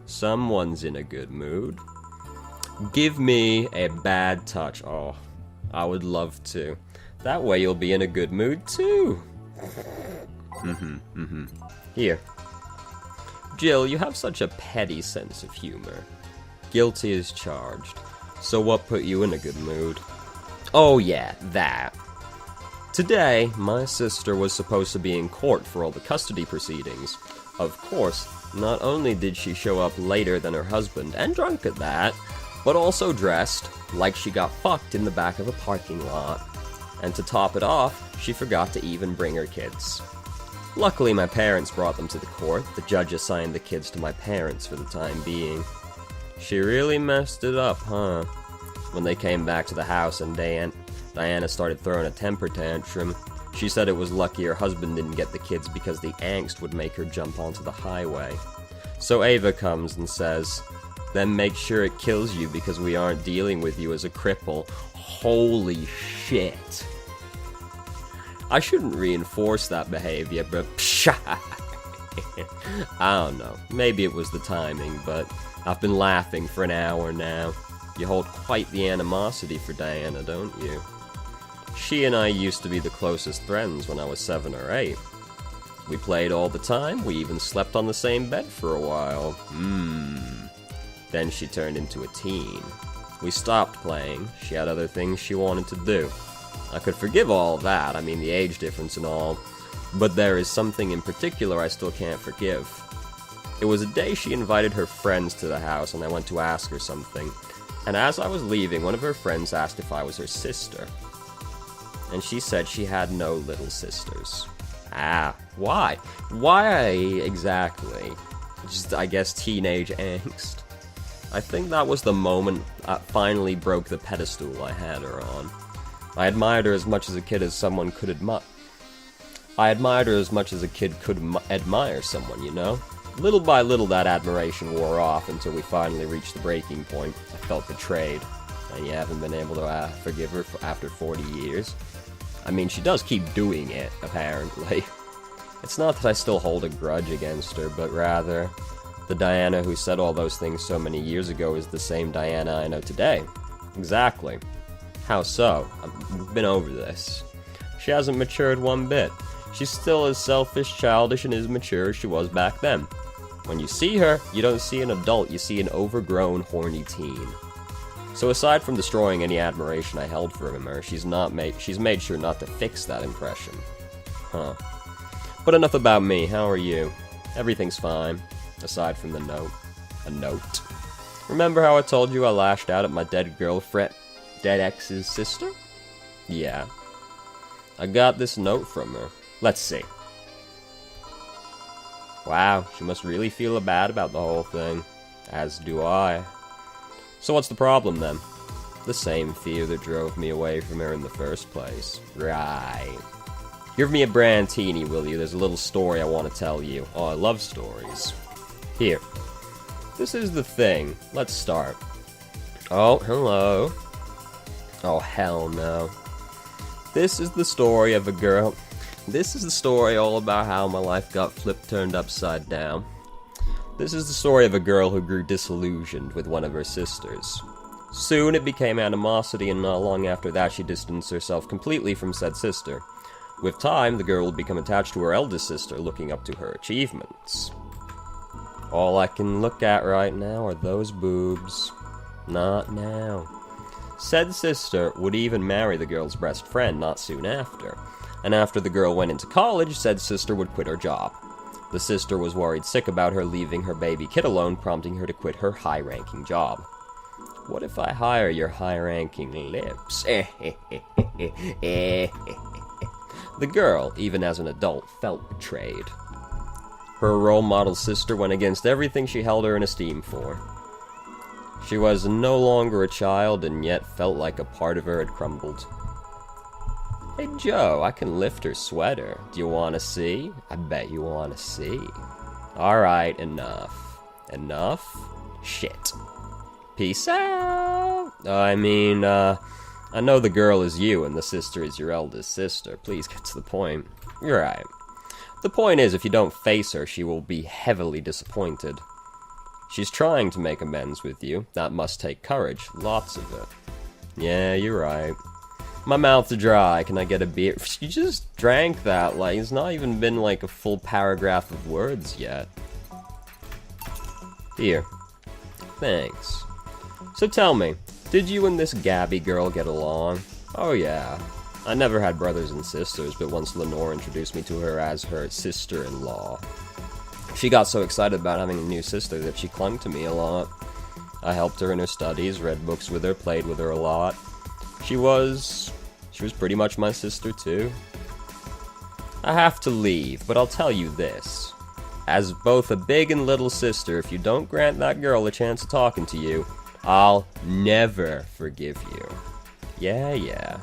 Someone's in a good mood. Give me a bad touch. Oh, I would love to. That way you'll be in a good mood too. Here. Jill, you have such a petty sense of humor. Guilty as charged. So what put you in a good mood? Oh yeah, that. Today, my sister was supposed to be in court for all the custody proceedings. Of course, not only did she show up later than her husband, and drunk at that, but also dressed like she got fucked in the back of a parking lot. And to top it off, she forgot to even bring her kids. Luckily, my parents brought them to the court. The judge assigned the kids to my parents for the time being. She really messed it up, huh? When they came back to the house and Diana started throwing a temper tantrum, she said it was lucky her husband didn't get the kids because the angst would make her jump onto the highway. So Ava comes and says, "Then make sure it kills you because we aren't dealing with you as a cripple." Holy shit. I shouldn't reinforce that behavior, but I don't know. Maybe it was the timing, but I've been laughing for an hour now. You hold quite the animosity for Diana, don't you? She and I used to be the closest friends when I was 7 or 8. We played all the time, we even slept on the same bed for a while. Then she turned into a teen. We stopped playing, she had other things she wanted to do. I could forgive all that, I mean the age difference and all, but there is something in particular I still can't forgive. It was a day she invited her friends to the house and I went to ask her something, and as I was leaving, one of her friends asked if I was her sister. And she said she had no little sisters. Why? Why exactly? Just, I guess, teenage angst. I think that was the moment that finally broke the pedestal I had her on. I admired her as much as a kid as someone could admire. I admired her as much as a kid could admire someone, you know? Little by little that admiration wore off until we finally reached the breaking point. I felt betrayed. And you haven't been able to forgive her after 40 years. I mean, she does keep doing it, apparently. It's not that I still hold a grudge against her, but rather, the Diana who said all those things so many years ago is the same Diana I know today. Exactly. How so? I've been over this. She hasn't matured one bit. She's still as selfish, childish, and as mature as she was back then. When you see her, you don't see an adult, you see an overgrown, horny teen. So aside from destroying any admiration I held for her, she's made sure not to fix that impression. Huh. But enough about me, how are you? Everything's fine, aside from the note. A note. Remember how I told you I lashed out at my dead ex's sister? Yeah. I got this note from her. Let's see. Wow, she must really feel bad about the whole thing. As do I. So what's the problem then? The same fear that drove me away from her in the first place. Right. Give me a brandini, will you? There's a little story I want to tell you. Oh, I love stories. Here. This is the thing. Let's start. Oh, hello. Oh, hell no. This is the story of a girl. This is the story all about how my life got turned upside down. This is the story of a girl who grew disillusioned with one of her sisters. Soon it became animosity, and not long after that she distanced herself completely from said sister. With time, the girl would become attached to her eldest sister, looking up to her achievements. All I can look at right now are those boobs. Not now. Said sister would even marry the girl's best friend not soon after. And after the girl went into college, said sister would quit her job. The sister was worried sick about her leaving her baby kid alone, prompting her to quit her high-ranking job. What if I hire your high-ranking lips? The girl, even as an adult, felt betrayed. Her role model sister went against everything she held her in esteem for. She was no longer a child, and yet felt like a part of her had crumbled. Hey Joe, I can lift her sweater. Do you want to see? I bet you want to see. Alright, enough. Enough? Shit. Peace out! I know the girl is you and the sister is your eldest sister. Please get to the point. You're right. The point is, if you don't face her, she will be heavily disappointed. She's trying to make amends with you. That must take courage. Lots of it. Yeah, you're right. My mouth's dry. Can I get a beer? You just drank that. Like, it's not even been like a full paragraph of words yet. Here. Thanks. So tell me, did you and this Gabby girl get along? Oh yeah. I never had brothers and sisters, but once Lenore introduced me to her as her sister-in-law. She got so excited about having a new sister that she clung to me a lot. I helped her in her studies, read books with her, played with her a lot. She was pretty much my sister too. I have to leave, but I'll tell you this. As both a big and little sister, if you don't grant that girl a chance of talking to you, I'll never forgive you. Yeah.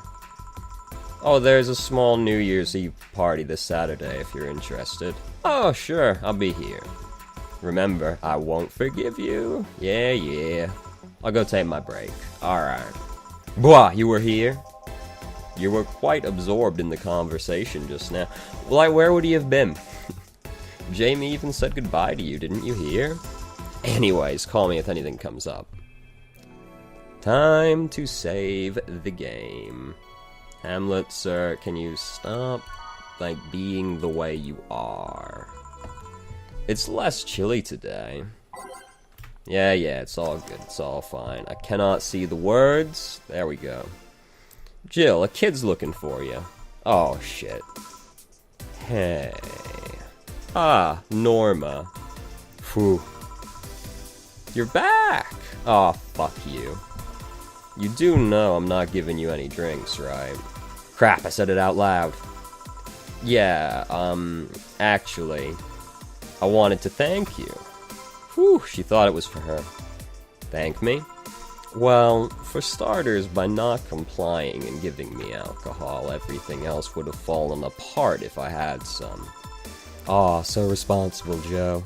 Oh, there's a small New Year's Eve party this Saturday if you're interested. Oh, sure, I'll be here. Remember, I won't forgive you. Yeah. I'll go take my break. Alright. Bwah, you were here? You were quite absorbed in the conversation just now. Like, where would he have been? Jamie even said goodbye to you, didn't you hear? Anyways, call me if anything comes up. Time to save the game. Hamlet, sir, can you stop, like, being the way you are? It's less chilly today. Yeah, it's all good, it's all fine. I cannot see the words. There we go. Jill, a kid's looking for you. Oh, shit. Hey. Ah, Norma. Phew. You're back! Oh, fuck you. You do know I'm not giving you any drinks, right? Crap, I said it out loud. Yeah, actually, I wanted to thank you. Whew, she thought it was for her. Thank me? Well, for starters, by not complying and giving me alcohol, everything else would have fallen apart if I had some. Aw, so responsible, Joe.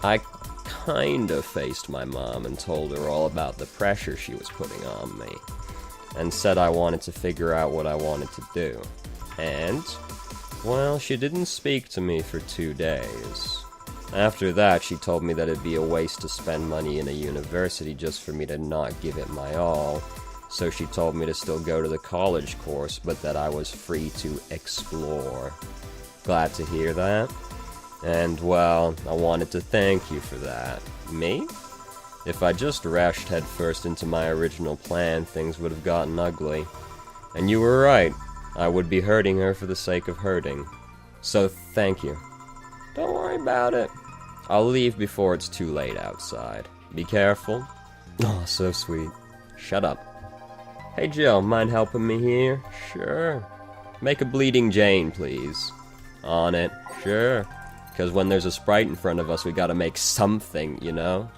I kind of faced my mom and told her all about the pressure she was putting on me, and said I wanted to figure out what I wanted to do. And, well, she didn't speak to me for 2 days. After that, she told me that it'd be a waste to spend money in a university just for me to not give it my all, so she told me to still go to the college course, but that I was free to explore. Glad to hear that. And, well, I wanted to thank you for that. Me? If I just rushed headfirst into my original plan, things would have gotten ugly. And you were right. I would be hurting her for the sake of hurting. So, thank you. Don't worry about it. I'll leave before it's too late outside. Be careful. Oh, so sweet. Shut up. Hey, Jill, mind helping me here? Sure. Make a bleeding Jane, please. On it. Sure. Because when there's a Sprite in front of us, we gotta make something, you know?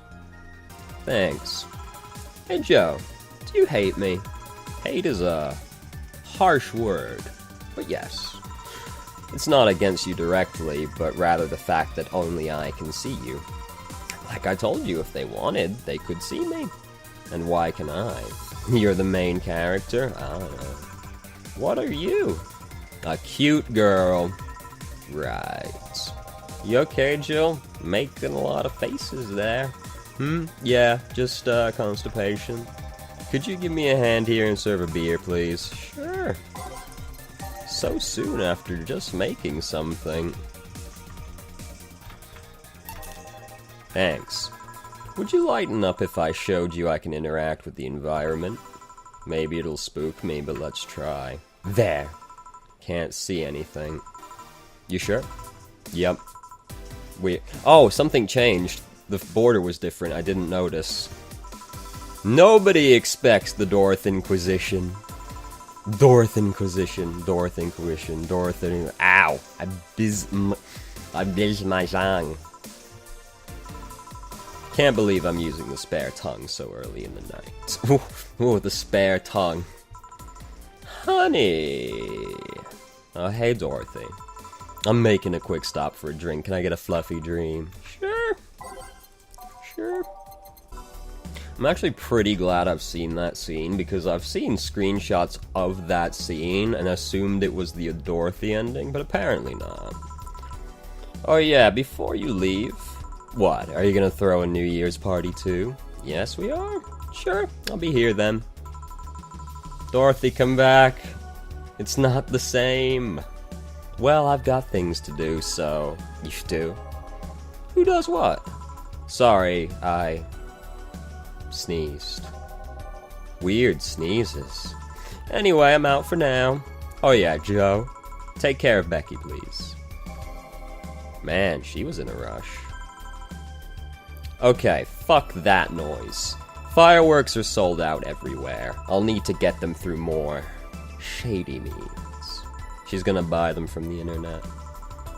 Thanks. Hey, Joe, do you hate me? Hate is a harsh word, but yes. It's not against you directly, but rather the fact that only I can see you. Like I told you, if they wanted, they could see me. And why can I? You're the main character? I don't know. What are you? A cute girl. Right. You okay, Jill? Making a lot of faces there. Yeah, just, constipation. Could you give me a hand here and serve a beer, please? Sure. So soon after just making something. Thanks. Would you lighten up if I showed you I can interact with the environment? Maybe it'll spook me, but let's try. There. Can't see anything. You sure? Yep. Oh, something changed. The border was different. I didn't notice. Nobody expects the Dorth Inquisition. Dorth Inquisition. Ow! I biz my tongue. Can't believe I'm using the spare tongue so early in the night. Ooh, the spare tongue. Honey. Oh, hey, Dorothy. I'm making a quick stop for a drink. Can I get a fluffy dream? Sure. I'm actually pretty glad I've seen that scene, because I've seen screenshots of that scene and assumed it was the Dorothy ending, but apparently not. Oh yeah, before you leave... What, are you gonna throw a New Year's party too? Yes, we are. Sure, I'll be here then. Dorothy, come back. It's not the same. Well, I've got things to do, so... You do? Who does what? Sorry, I... sneezed. Weird sneezes. Anyway, I'm out for now. Oh yeah, Joe. Take care of Becky, please. Man, she was in a rush. Okay, fuck that noise. Fireworks are sold out everywhere. I'll need to get them through more shady means. She's gonna buy them from the internet.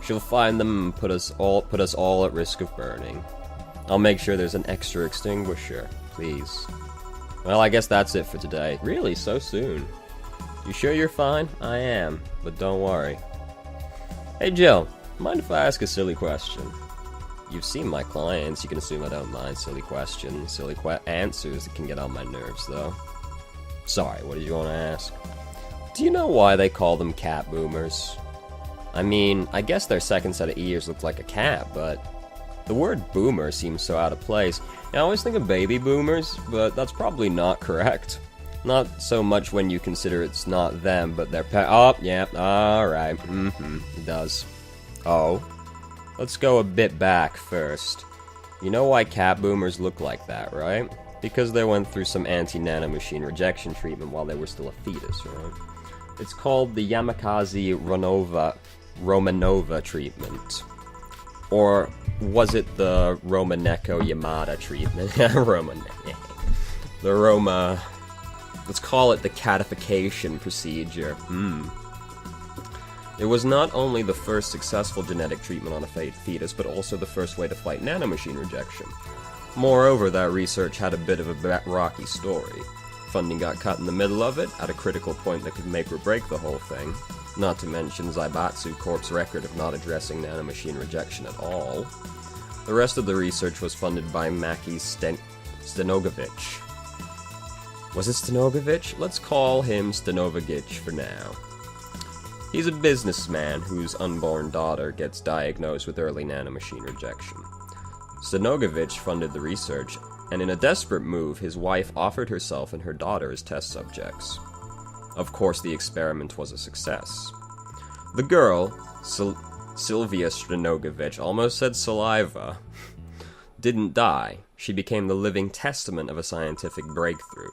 She'll find them and put us all at risk of burning. I'll make sure there's an extra extinguisher, please. Well, I guess that's it for today. Really, so soon. You sure you're fine? I am, but don't worry. Hey Jill, mind if I ask a silly question? You've seen my clients, you can assume I don't mind silly questions, silly answers that can get on my nerves, though. Sorry, what did you want to ask? Do you know why they call them cat boomers? I mean, I guess their second set of ears looked like a cat, but the word boomer seems so out of place. I always think of baby boomers, but that's probably not correct. Not so much when you consider it's not them, but their oh, yeah, alright, it does. Oh? Let's go a bit back first. You know why cat boomers look like that, right? Because they went through some anti-nanomachine rejection treatment while they were still a fetus, right? It's called the Yamakasi Romanova treatment. Or was it the Romaneko Yamada treatment? Let's call it the catification procedure. It was not only the first successful genetic treatment on a fetus, but also the first way to fight nanomachine rejection. Moreover, that research had a bit of a rocky story. Funding got cut in the middle of it, at a critical point that could make or break the whole thing. Not to mention Zaibatsu Corp's record of not addressing nanomachine rejection at all. The rest of the research was funded by Maki Stanogovich. Was it Stanogovich? Let's call him Stanogovich for now. He's a businessman whose unborn daughter gets diagnosed with early nanomachine rejection. Stanogovich funded the research, and in a desperate move, his wife offered herself and her daughter as test subjects. Of course, the experiment was a success. The girl, Sylvia Stanogovich, almost said saliva, didn't die. She became the living testament of a scientific breakthrough.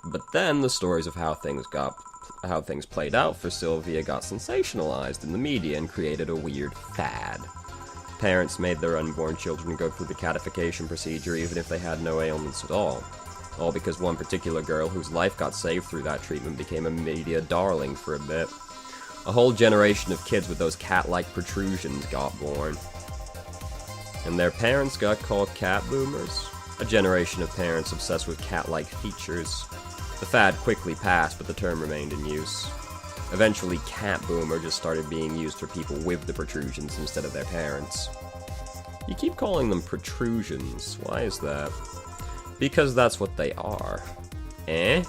But then the stories of how things played out for Sylvia got sensationalized in the media and created a weird fad. Parents made their unborn children go through the catification procedure even if they had no ailments at all. All because one particular girl whose life got saved through that treatment became a media darling for a bit. A whole generation of kids with those cat-like protrusions got born. And their parents got called cat boomers? A generation of parents obsessed with cat-like features. The fad quickly passed, but the term remained in use. Eventually, cat boomer just started being used for people with the protrusions instead of their parents. You keep calling them protrusions. Why is that? Because that's what they are. Eh?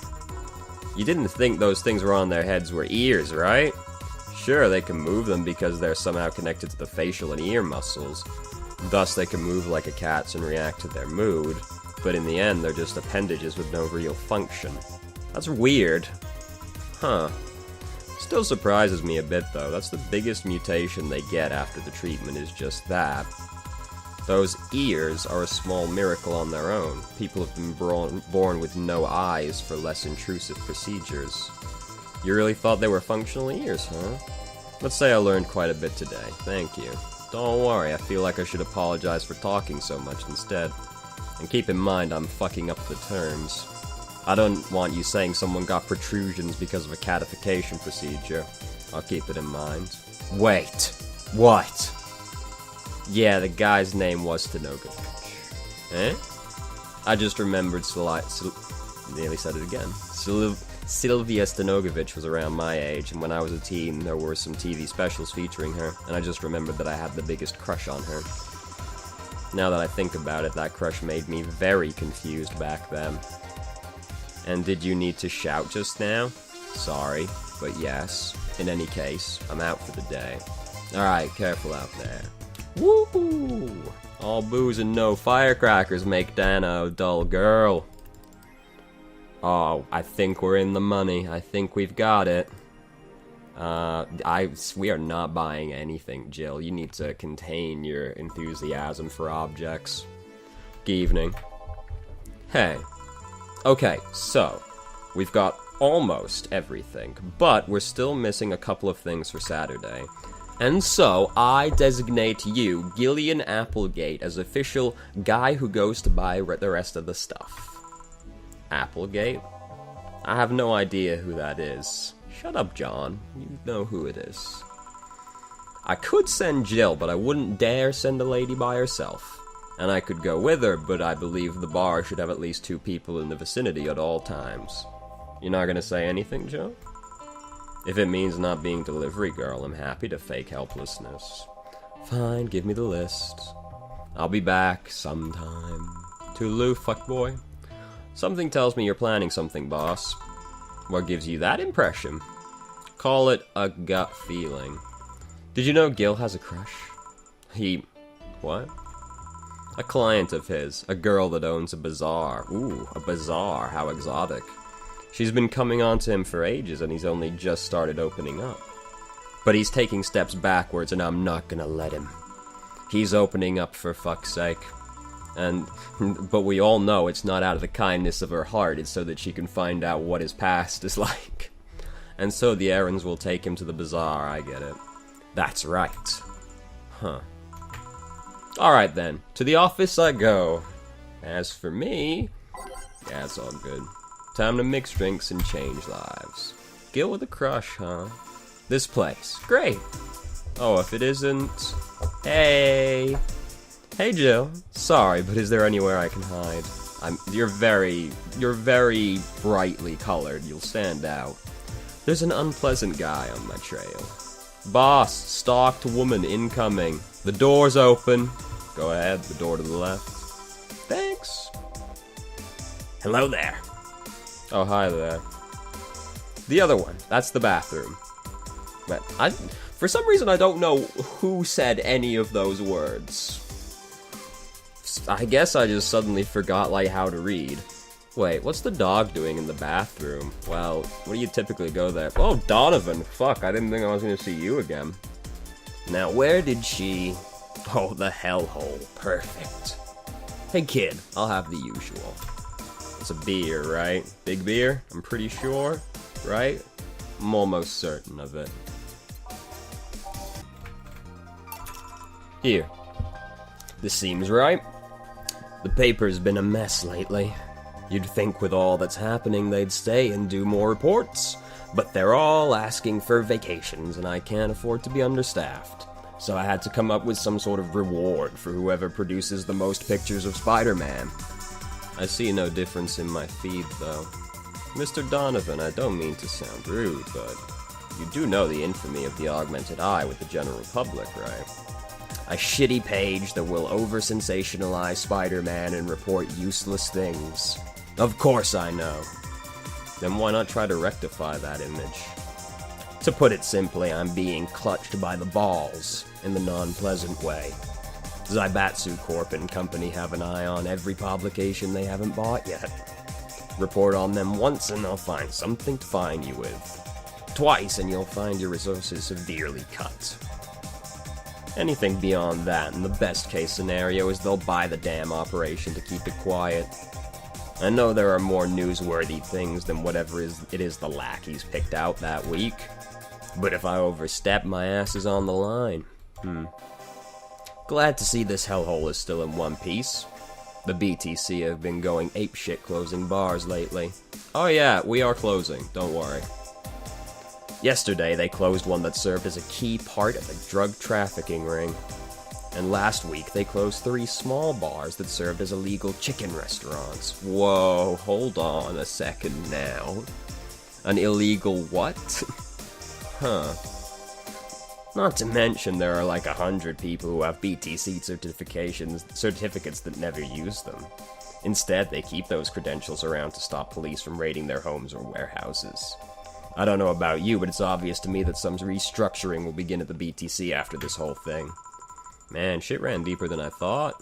You didn't think those things were on their heads were ears, right? Sure, they can move them because they're somehow connected to the facial and ear muscles. Thus, they can move like a cat's and react to their mood. But in the end, they're just appendages with no real function. That's weird. Huh. Still surprises me a bit, though. That's the biggest mutation they get after the treatment is just that. Those ears are a small miracle on their own. People have been born with no eyes for less intrusive procedures. You really thought they were functional ears, huh? Let's say I learned quite a bit today. Thank you. Don't worry, I feel like I should apologize for talking so much instead. And keep in mind, I'm fucking up the terms. I don't want you saying someone got protrusions because of a catification procedure. I'll keep it in mind. Wait. What? Yeah, the guy's name was Stanogovich. Eh? I just remembered nearly said it again. Sylvia Stanogovich was around my age, and when I was a teen, there were some TV specials featuring her, and I just remembered that I had the biggest crush on her. Now that I think about it, that crush made me very confused back then. And did you need to shout just now? Sorry, but yes. In any case, I'm out for the day. Alright, careful out there. Woo! All booze and no firecrackers make Dana a dull girl. Oh, I think we're in the money. I think we've got it. We are not buying anything, Jill. You need to contain your enthusiasm for objects. Good evening. Hey. Okay, so, we've got almost everything, but we're still missing a couple of things for Saturday. And so, I designate you, Gillian Applegate, as official guy who goes to buy the rest of the stuff. Applegate? I have no idea who that is. Shut up, John. You know who it is. I could send Jill, but I wouldn't dare send a lady by herself. And I could go with her, but I believe the bar should have at least 2 people in the vicinity at all times. You're not gonna say anything, Joe? If it means not being delivery girl, I'm happy to fake helplessness. Fine, give me the list. I'll be back sometime. Toodaloo, fuckboy. Something tells me you're planning something, boss. What gives you that impression? Call it a gut feeling. Did you know Gil has a crush? What? A client of his, a girl that owns a bazaar. Ooh, a bazaar, how exotic. She's been coming on to him for ages and he's only just started opening up. But he's taking steps backwards and I'm not gonna let him. He's opening up for fuck's sake. But we all know it's not out of the kindness of her heart, it's so that she can find out what his past is like. And so the errands will take him to the bazaar, I get it. That's right. Huh. Alright then, to the office I go. As for me, yeah, it's all good. Time to mix drinks and change lives. Gil with a crush, huh? This place, great. Oh, if it isn't... Hey! Hey Jill, sorry, but is there anywhere I can hide? You're very brightly colored, you'll stand out. There's an unpleasant guy on my trail. Boss, stalked woman incoming. The door's open. Go ahead, the door to the left. Thanks. Hello there. Oh, hi there. The other one, that's the bathroom. But for some reason I don't know who said any of those words. I guess I just suddenly forgot, like, how to read. Wait, what's the dog doing in the bathroom? Well, what do you typically go there? Oh, Donovan! Fuck, I didn't think I was gonna see you again. Now, where did she... Oh, the hellhole. Perfect. Hey, kid, I'll have the usual. It's a beer, right? Big beer? I'm pretty sure, right? I'm almost certain of it. Here. This seems right. The paper's been a mess lately. You'd think with all that's happening they'd stay and do more reports, but they're all asking for vacations and I can't afford to be understaffed. So I had to come up with some sort of reward for whoever produces the most pictures of Spider-Man. I see no difference in my feed, though. Mr. Donovan, I don't mean to sound rude, but you do know the infamy of the augmented eye with the general public, right? A shitty page that will over-sensationalize Spider-Man and report useless things. Of course I know. Then why not try to rectify that image? To put it simply, I'm being clutched by the balls, in the non-pleasant way. Zaibatsu Corp and company have an eye on every publication they haven't bought yet. Report on them once and they'll find something to fine you with. Twice and you'll find your resources severely cut. Anything beyond that, in the best case scenario, is they'll buy the damn operation to keep it quiet. I know there are more newsworthy things than whatever it is the lackeys picked out that week. But if I overstep, my ass is on the line. Glad to see this hellhole is still in one piece. The BTC have been going apeshit closing bars lately. Oh yeah, we are closing, don't worry. Yesterday, they closed one that served as a key part of a drug trafficking ring. And last week, they closed 3 small bars that served as illegal chicken restaurants. Whoa, hold on a second now. An illegal what? Huh. Not to mention there are like 100 people who have BTC certificates that never use them. Instead, they keep those credentials around to stop police from raiding their homes or warehouses. I don't know about you, but it's obvious to me that some restructuring will begin at the BTC after this whole thing. Man, shit ran deeper than I thought,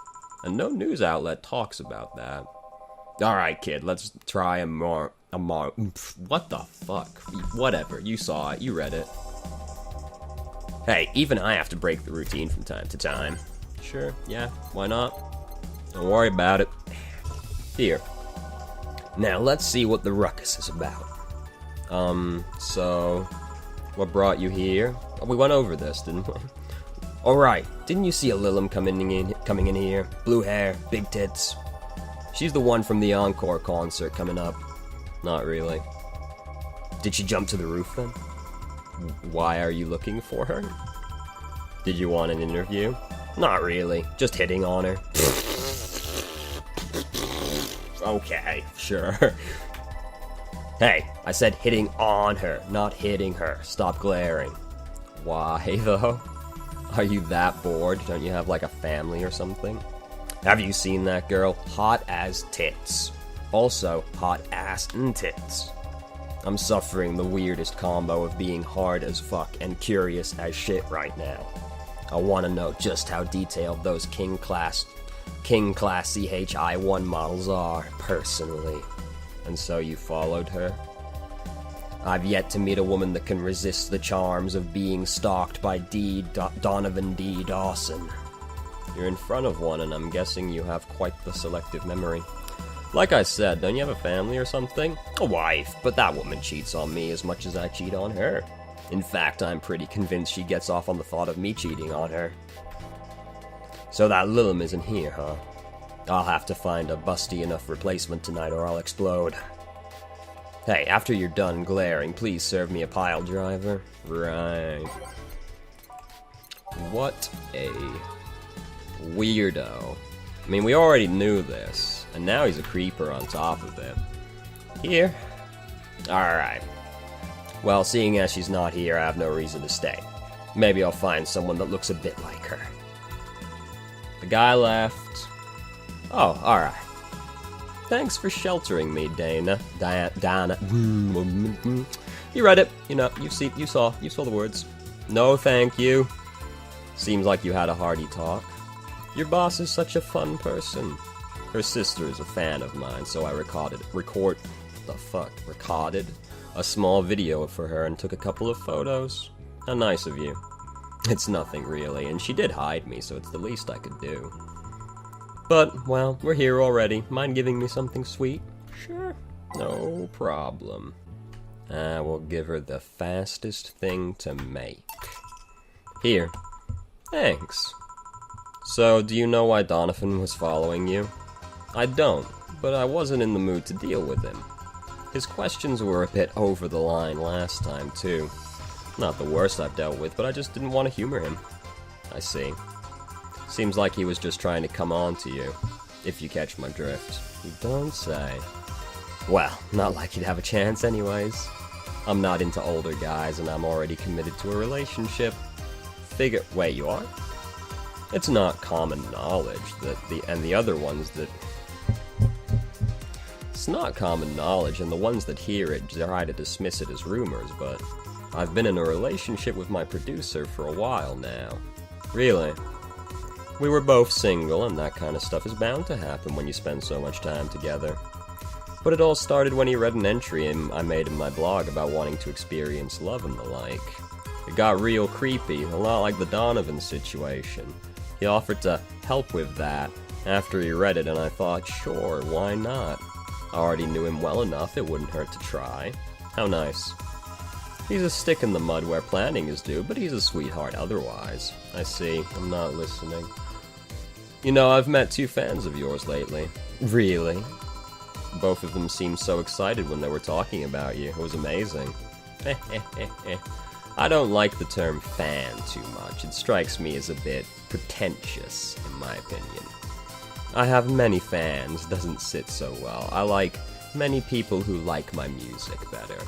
and no news outlet talks about that. Alright, kid, let's try a more... What the fuck? Whatever, you saw it, you read it. Hey, even I have to break the routine from time to time. Sure, yeah, why not? Don't worry about it. Here. Now, let's see what the ruckus is about. So... What brought you here? Oh, we went over this, didn't we? Alright, didn't you see a Lilum coming in here? Blue hair, big tits. She's the one from the Encore concert coming up. Not really. Did she jump to the roof then? Why are you looking for her? Did you want an interview? Not really, just hitting on her. Okay, sure. Hey, I said hitting on her, not hitting her. Stop glaring. Why, though? Are you that bored? Don't you have, like, a family or something? Have you seen that girl? Hot as tits. Also, hot ass and tits. I'm suffering the weirdest combo of being hard as fuck and curious as shit right now. I want to know just how detailed those King Class CHI-1 models are, personally. And so you followed her? I've yet to meet a woman that can resist the charms of being stalked by Donovan D. Dawson. You're in front of one, and I'm guessing you have quite the selective memory. Like I said, don't you have a family or something? A wife, but that woman cheats on me as much as I cheat on her. In fact, I'm pretty convinced she gets off on the thought of me cheating on her. So that Lilum isn't here, huh? I'll have to find a busty enough replacement tonight or I'll explode. Hey, after you're done glaring, please serve me a pile driver. Right. What a weirdo. I mean, we already knew this, and now he's a creeper on top of it. Here? Alright. Well, seeing as she's not here, I have no reason to stay. Maybe I'll find someone that looks a bit like her. The guy left. Oh, alright. Thanks for sheltering me, Dana. Dana. You read it. You know, you saw the words. No, thank you. Seems like you had a hearty talk. Your boss is such a fun person. Her sister is a fan of mine, so I recorded a small video for her and took a couple of photos. How nice of you. It's nothing really, and she did hide me, so it's the least I could do. But, well, we're here already. Mind giving me something sweet? Sure. No problem. I will give her the fastest thing to make. Here. Thanks. So, do you know why Donovan was following you? I don't, but I wasn't in the mood to deal with him. His questions were a bit over the line last time, too. Not the worst I've dealt with, but I just didn't want to humor him. I see. Seems like he was just trying to come on to you, if you catch my drift. You don't say. Well, not like you'd have a chance anyways. I'm not into older guys, and I'm already committed to a relationship. Wait, you are? It's not common knowledge that the other ones that... It's not common knowledge, and the ones that hear it try to dismiss it as rumors, but I've been in a relationship with my producer for a while now. Really? We were both single, and that kind of stuff is bound to happen when you spend so much time together. But it all started when he read an entry I made in my blog about wanting to experience love and the like. It got real creepy, a lot like the Donovan situation. He offered to help with that after he read it, and I thought, sure, why not? I already knew him well enough, it wouldn't hurt to try. How nice. He's a stick in the mud where planning is due, but he's a sweetheart otherwise. I see, I'm not listening. You know, I've met 2 fans of yours lately. Really? Both of them seemed so excited when they were talking about you. It was amazing. I don't like the term fan too much. It strikes me as a bit pretentious, in my opinion. I have many fans doesn't sit so well. I like many people who like my music better.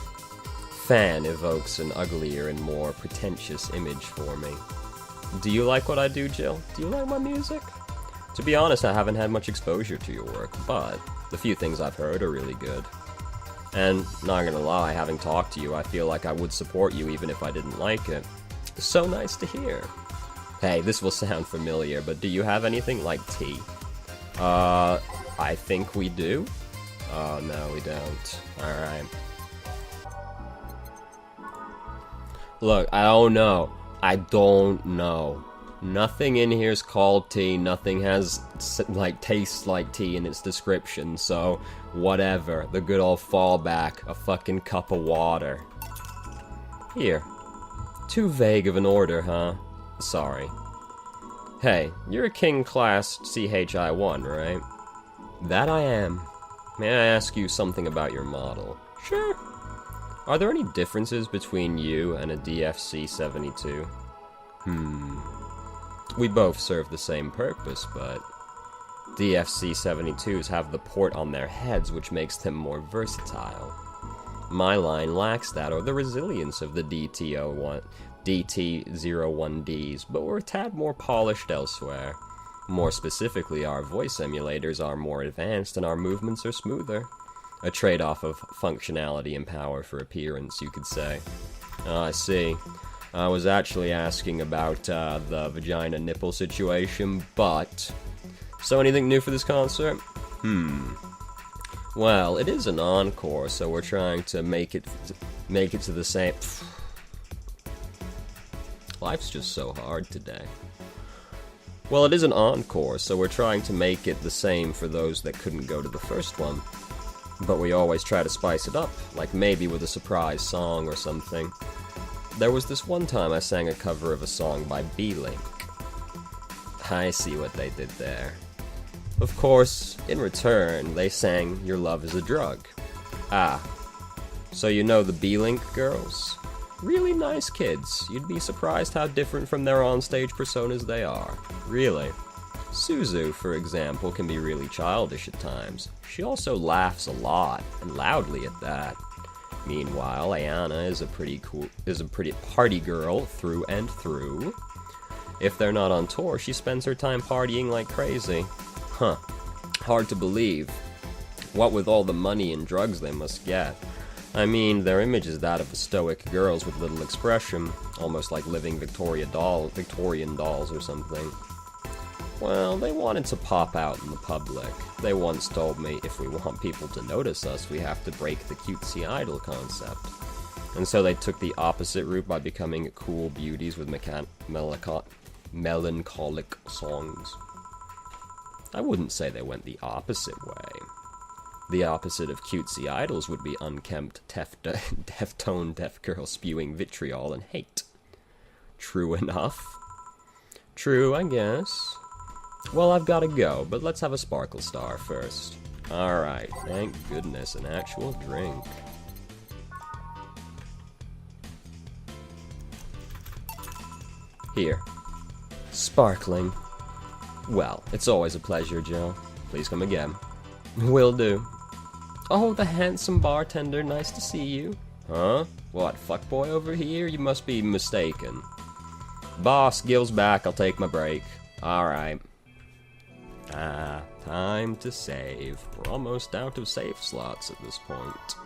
fan evokes an uglier and more pretentious image for me. Do you like what I do, Jill? Do you like my music? To be honest, I haven't had much exposure to your work, but the few things I've heard are really good. And, not gonna lie, having talked to you, I feel like I would support you even if I didn't like it. So nice to hear. Hey, this will sound familiar, but do you have anything like tea? I think we do? Oh, no, we don't. Alright. Look, I don't know. I don't know. Nothing in here's called tea, nothing has, like, tastes like tea in its description, so whatever. The good old fallback, a fucking cup of water. Here. Too vague of an order, huh? Sorry. Hey, you're a King Class CHI-1, right? That I am. May I ask you something about your model? Sure. Are there any differences between you and a DFC-72? We both serve the same purpose, but DFC-72s have the port on their heads, which makes them more versatile. My line lacks that, or the resilience of the DT-01Ds, but we're a tad more polished elsewhere. More specifically, our voice emulators are more advanced and our movements are smoother. A trade-off of functionality and power for appearance, you could say. I see. I was actually asking about the vagina-nipple situation, but... So anything new for this concert? Well, it is an encore, so we're trying to make it to the same... Life's just so hard today. Well, it is an encore, so we're trying to make it the same for those that couldn't go to the first one. But we always try to spice it up, like maybe with a surprise song or something. There was this one time I sang a cover of a song by B-Link. I see what they did there. Of course, in return, they sang Your Love is a Drug. Ah, so you know the B-Link girls? Really nice kids. You'd be surprised how different from their on-stage personas they are. Really. Suzu, for example, can be really childish at times. She also laughs a lot, and loudly at that. Meanwhile, Ayana is a pretty party girl through and through. If they're not on tour, she spends her time partying like crazy. Huh. Hard to believe. What with all the money and drugs they must get. I mean, their image is that of stoic girls with little expression, almost like living Victorian dolls or something. Well, they wanted to pop out in the public. They once told me if we want people to notice us, we have to break the cutesy idol concept. And so they took the opposite route by becoming cool beauties with melancholic songs. I wouldn't say they went the opposite way. The opposite of cutesy idols would be unkempt, deaf-tone deaf girls spewing vitriol and hate. True enough. True, I guess. Well, I've gotta go, but let's have a Sparkle Star first. Alright, thank goodness, an actual drink. Here. Sparkling. Well, it's always a pleasure, Joe. Please come again. Will do. Oh, the handsome bartender, nice to see you. Huh? What, fuckboy over here? You must be mistaken. Boss, Gil's back, I'll take my break. Alright. Time to save. We're almost out of save slots at this point.